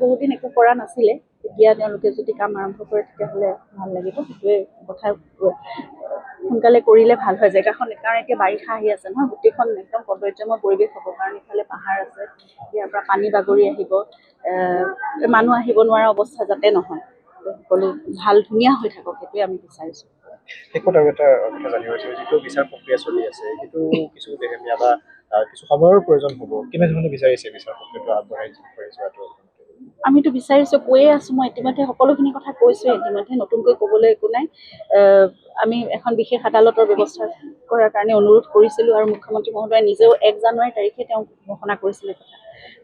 বহুদিন একো কৰা নাছিলে, এতিয়া তেওঁলোকে যদি কাম আৰম্ভ কৰে তেতিয়াহ'লে ভাল লাগিব। সেইটোৱে কথা, সোনকালে কৰিলে ভাল হয় জেগাখন, কাৰণ এতিয়া বাৰিষা আহি আছে নহয়, গোটেইখন একদম সৌন্দৰ্যময় পৰিৱেশ হ'ব, কাৰণ ইফালে পাহাৰ আছে, ইয়াৰ পৰা পানী বাগৰি আহিব, মানুহ আহিব নোৱাৰা অৱস্থা যাতে নহয়, সকলো ভাল ধুনীয়া হৈ থাকক, সেইটোৱে আমি বিচাৰিছোঁ। শেষত আৰু এটা কথা জানিব বিচাৰিছোঁ, যিটো বিচাৰ প্ৰক্ৰিয়া চলি আছে সেইটো কিছু দেহেমীয়া বা কিছু সময়ৰ প্ৰয়োজন হ'ব, কেনেধৰণে বিচাৰিছে বিচাৰ প্ৰক্ৰিয়াটো আগবঢ়াই যোৱাটো? আমিতো বিচাৰিছোঁ, কৈয়ে আছোঁ, মই ইতিমধ্যে সকলোখিনি কথা কৈছোঁ, ইতিমধ্যে নতুনকৈ ক'বলৈ একো নাই। আমি এখন বিশেষ আদালতৰ ব্যৱস্থা কৰাৰ কাৰণে অনুৰোধ কৰিছিলোঁ, আৰু মুখ্যমন্ত্ৰী মহোদয়ে নিজেও 1 জানুৱাৰী তাৰিখে তেওঁ ঘোষণা কৰিছিলে কথা।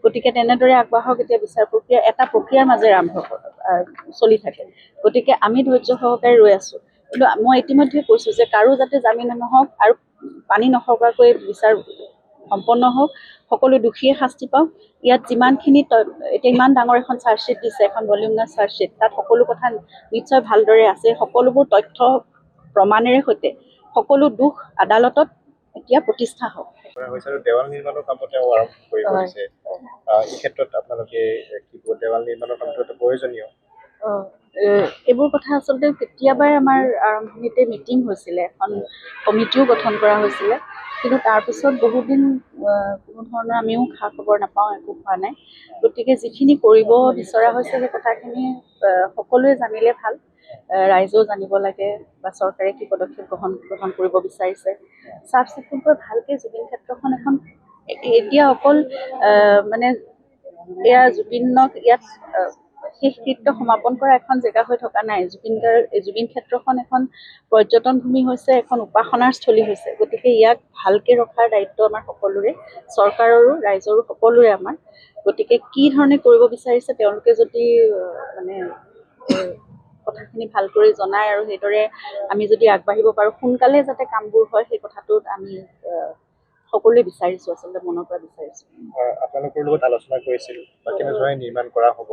গতিকে তেনেদৰে আগবাঢ়ক, এতিয়া বিচাৰ প্ৰক্ৰিয়া এটা প্ৰক্ৰিয়াৰ মাজেৰে চলি থাকে, গতিকে আমি ধৈৰ্য সহকাৰে ৰৈ আছোঁ। কিন্তু মই ইতিমধ্যে কৈছোঁ যে কাৰো যাতে জামিন নহওক আৰু পানী নসৰকাকৈ বিচাৰ সম্পন্ন হওক, সকলো দোষীয়ে শাস্তি পাওক। ইয়াত যিমানখিনি এতিয়া ইমান ডাঙৰ এখন চাৰ্জশ্বিট দিছে, এখন ভলিউমিনাছ চাৰ্জশ্বিট, তাত সকলো কথা নিশ্চয় ভালদৰে আছে, সকলোবোৰ তথ্য প্ৰমাণেৰে সৈতে সকলো দোষ আদালতত এতিয়া প্ৰতিষ্ঠা হওক। দেৱাল নিৰ্মাণৰ কামত তেওঁ আৰম্ভ কৰিব দিছে, এই ক্ষেত্ৰত আপোনালোকে কি ক'ব? দেৱাল নিৰ্মাণৰ কামটো এটা প্ৰয়োজনীয়। এইবোৰ কথা আচলতে কেতিয়াবাই আমাৰ আৰম্ভণিতে মিটিং হৈছিলে, এখন কমিটিও গঠন কৰা হৈছিলে, কিন্তু তাৰপিছত বহুদিন কোনো ধৰণৰ আমিও খা খবৰ নাপাওঁ, একো হোৱা নাই। গতিকে যিখিনি কৰিব বিচৰা হৈছে সেই কথাখিনি সকলোৱে জানিলে ভাল, ৰাইজেও জানিব লাগে, বা চৰকাৰে কি পদক্ষেপ গ্ৰহণ কৰিব বিচাৰিছে। চাফ চিকুণকৈ ভালকৈ জুবিন ক্ষেত্ৰখন এখন এতিয়া অকল মানে এয়া জুবিনক ইয়াত শেষকৃত্য সমাপন কৰা এখন জেগা হৈ থকা নাই। জুবিন ক্ষেত্ৰখন এখন পৰ্যটন ভূমি হৈছে, এখন উপাসনাৰ স্থলী হৈছে, গতিকে ইয়াক ভালকৈ ৰখাৰ দায়িত্ব আমাৰ সকলোৰে, চৰকাৰৰো ৰাইজৰো সকলোৰে আমাৰ। গতিকে কি ধৰণে কৰিব বিচাৰিছে তেওঁলোকে যদি মানে কথাখিনি ভালকৈ জনায়, আৰু সেইদৰে আমি যদি আগবাঢ়িব পাৰোঁ, সোনকালে যাতে কামবোৰ হয়, সেই কথাটোত আমি সকলোৱে বিচাৰিছোঁ, আচলতে মনৰ পৰা বিচাৰিছোঁ। আপোনালোকৰ লগত আলোচনা কৰিছিল বা কেনেধৰণে নিৰ্মাণ কৰা হ'ব?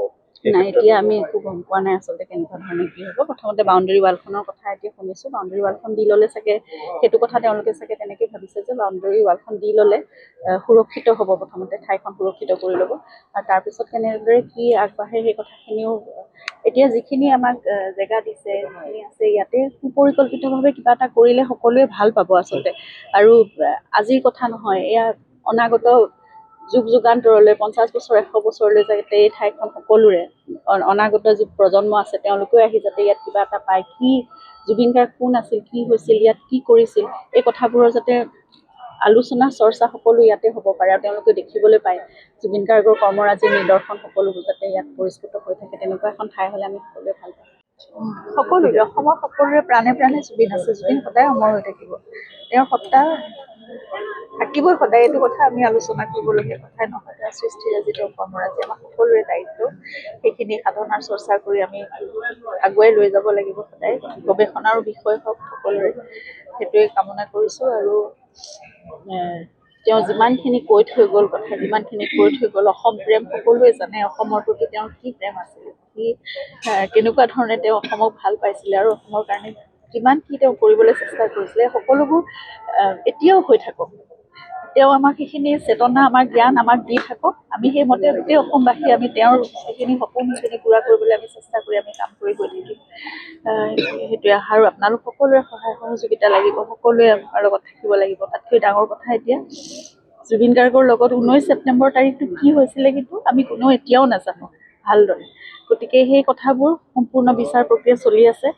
নাই, এতিয়া আমি একো গম পোৱা নাই আচলতে কেনেকুৱা ধৰণে কি হ'ব। প্ৰথমতে বাউণ্ডেৰী ৱালখনৰ কথা এতিয়া শুনিছোঁ, বাউণ্ডেৰী ৱালখন দি ল'লে চাগে, সেইটো কথা তেওঁলোকে চাগে তেনেকৈ ভাবিছে যে বাউণ্ডেৰী ৱালখন দি ল'লে সুৰক্ষিত হ'ব, প্ৰথমতে ঠাইখন সুৰক্ষিত কৰি ল'ব, আৰু তাৰপিছত কেনেদৰে কি আগবাঢ়ে সেই কথাখিনিও, এতিয়া যিখিনি আমাক জেগা দিছে, যিখিনি আছে, ইয়াতে সুপৰিকল্পিতভাৱে কিবা এটা কৰিলে সকলোৱে ভাল পাব আচলতে। আৰু আজিৰ কথা নহয়, এয়া অনাগত যুগ যুগান্তৰলৈ, 50 বছৰ 100 বছৰলৈ যাতে এই ঠাইখন সকলোৰে, অনাগত যি প্ৰজন্ম আছে তেওঁলোকেও আহি যাতে ইয়াত কিবা এটা পায়, কি জুবিন গাৰ্গ কোন আছিল, কি হৈছিল, ইয়াত কি কৰিছিল, এই কথাবোৰৰ যাতে আলোচনা চৰ্চা সকলো ইয়াতে হ'ব পাৰে, আৰু তেওঁলোকে দেখিবলৈ পায় জুবিন গাৰ্গৰ কৰ্মৰাজিৰ নিদৰ্শন সকলোবোৰ যাতে ইয়াত পৰিস্ফুট হৈ থাকে, তেনেকুৱা এখন ঠাই হ'লে আমি সকলোৱে ভাল পাওঁ। সকলোৰে, অসমৰ সকলোৰে প্ৰাণে প্ৰাণে জুবিন আছে, জুবিন সদায় অমৰ হৈ থাকিব, তেওঁৰ সত্তা থাকিবই সদায়, এইটো কথা আমি আলোচনা কৰিবলগীয়া কথাই নহয়। তেওঁৰ সৃষ্টিৰাজি, তেওঁৰ কৰ্মৰাজি আমাৰ সকলোৰে দায়িত্ব, সেইখিনি সাধনাৰ চৰ্চা কৰি আমি আগুৱাই লৈ যাব লাগিব সদায়, গৱেষণাৰো বিষয় হওক সকলোৰে, সেইটোৱে কামনা কৰিছোঁ। আৰু তেওঁ যিমানখিনি কৈ থৈ গ'ল কথা, যিমানখিনি কৈ থৈ গ'ল, অসম প্ৰেম সকলোৱে জানে, অসমৰ প্ৰতি তেওঁৰ কি প্ৰেম আছিলে, কি কেনেকুৱা ধৰণে তেওঁ অসমক ভাল পাইছিলে, আৰু অসমৰ কাৰণে কিমান কি তেওঁ কৰিবলৈ চেষ্টা কৰিছিলে, সকলোবোৰ এতিয়াও হৈ থাকক, তেওঁ আমাক সেইখিনি চেতনা, আমাৰ জ্ঞান আমাক দি থাকক, আমি সেইমতে গোটেই অসমবাসী আমি তেওঁৰ সেইখিনি সপোনখিনি পূৰা কৰিবলৈ আমি চেষ্টা কৰি আমি কাম কৰি গৈ থাকিম, সেইটোৱে। আৰু আপোনালোক সকলোৰে সহায় সহযোগিতা লাগিব, সকলোৱে আমাৰ লগত থাকিব লাগিব। তাতকৈ ডাঙৰ কথা এতিয়া জুবিন গাৰ্গৰ লগত 19 ছেপ্টেম্বৰ তাৰিখটো কি হৈছিলে কিন্তু আমি কোনেও এতিয়াও নাজানো ভালদৰে, গতিকে সেই কথাবোৰ সম্পূৰ্ণ বিচাৰ প্ৰক্ৰিয়া চলি আছে,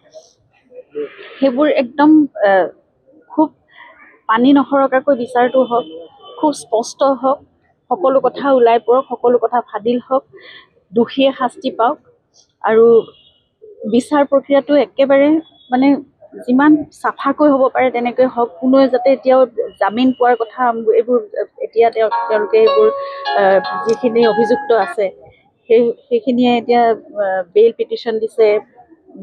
সেইবোৰ একদম খুব পানী নসৰকাকৈ বিচাৰটো হওক, খুব স্পষ্ট হওক, সকলো কথা ওলাই পৰক, সকলো কথা ফাদিল হওক, দোষীয়ে শাস্তি পাওক, আৰু বিচাৰ প্ৰক্ৰিয়াটো একেবাৰে মানে যিমান চাফাকৈ হ'ব পাৰে তেনেকৈ হওক, কোনোৱে যাতে এতিয়াও জামিন পোৱাৰ কথা, এইবোৰ এতিয়া তেওঁলোকে এইবোৰ যিখিনি অভিযুক্ত আছে সেইখিনিয়ে এতিয়া বেইল পিটিশ্যন দিছে,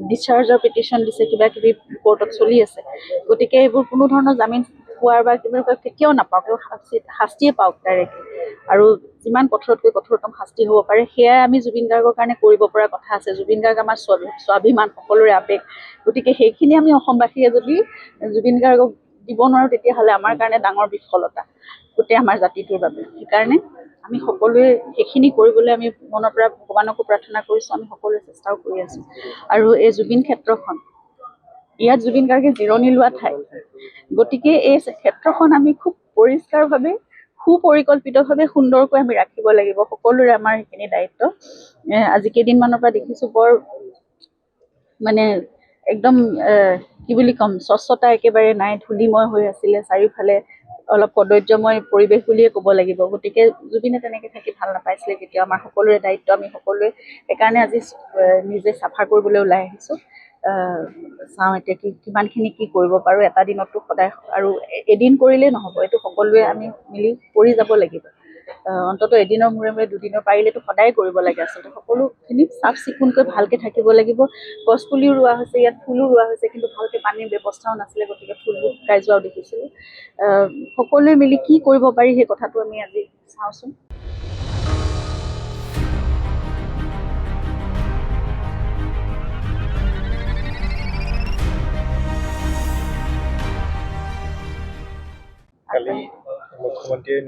ডিschargeৰ পিটিশ্যন দিছে, কিবা কিবি কোৰ্টত চলি আছে, গতিকে এইবোৰ কোনো ধৰণৰ জামিন পোৱাৰ বা কিবা কেতিয়াও নাপাওক, শাস্তিয়ে পাওক ডাইৰেক্টলি, আৰু যিমান কঠোৰতকৈ কঠোৰতম শাস্তি হ'ব পাৰে সেয়াই আমি জুবিন গাৰ্গৰ কাৰণে কৰিব পৰা কথা আছে। জুবিন গাৰ্গ আমাৰ স্বাভিমান, সকলোৰে আৱেগ, গতিকে সেইখিনি আমি অসমবাসীয়ে যদি জুবিন গাৰ্গক দিব নোৱাৰোঁ তেতিয়াহ'লে আমাৰ কাৰণে ডাঙৰ বিফলতা গোটেই আমাৰ জাতিটোৰ বাবে। সেইকাৰণে আমি সকলোৱে সেইখিনি কৰিবলৈ আমি মনৰ পৰা ভগৱানকো প্ৰাৰ্থনা কৰিছোঁ, আমি সকলোৱে চেষ্টাও কৰি আছোঁ। আৰু এই জুবিন ক্ষেত্ৰখন, ইয়াত জুবিন গাৰ্গে জিৰণি লোৱা ঠাই, গতিকে এই ক্ষেত্ৰখন আমি খুব পৰিষ্কাৰভাৱে সুপৰিকল্পিতভাৱে সুন্দৰকৈ আমি ৰাখিব লাগিব। সকলোৰে আমাৰ সেইখিনি দায়িত্ব। আজি কেইদিনমানৰ পৰা দেখিছোঁ বৰ মানে একদম কি বুলি ক'ম, স্বচ্ছতা একেবাৰে নাই, ধূলিময় হৈ আছিলে চাৰিওফালে, অলপ কদৰ্যময় পৰিৱেশ বুলিয়ে ক'ব লাগিব। গতিকে জুবিনে তেনেকৈ থাকি ভাল নাপাইছিলে কেতিয়াও। আমাৰ সকলোৰে দায়িত্ব, আমি সকলোৱে সেইকাৰণে আজি নিজে চাফা কৰিবলৈ ওলাই আহিছোঁ। চাওঁ এতিয়া কিমানখিনি কি কৰিব পাৰোঁ। এটা দিনততো সদায় আৰু এদিন কৰিলেই নহ'ব, এইটো সকলোৱে আমি মিলি কৰি যাব লাগিব। অন্ততঃ এদিনৰ মূৰে মূৰে, দুদিনৰ পাৰিলেতো সদায় কৰিব লাগে। আচলতে সকলোখিনি চাফ চিকুণকৈ ভালকৈ থাকিব লাগিব। গছপুলিও ৰোৱা হৈছে, ইয়াত ফুলো ৰোৱা হৈছে, কিন্তু ভালকৈ পানীৰ ব্যৱস্থাও নাছিলে, গতিকে ফুলবোৰ শুকাই যোৱাও দেখিছিলোঁ। সকলোৱে মিলি কি কৰিব পাৰি সেই কথাটো আমি আজি চাওঁচোন। কালি মুখ্যমন্ত্ৰীয়ে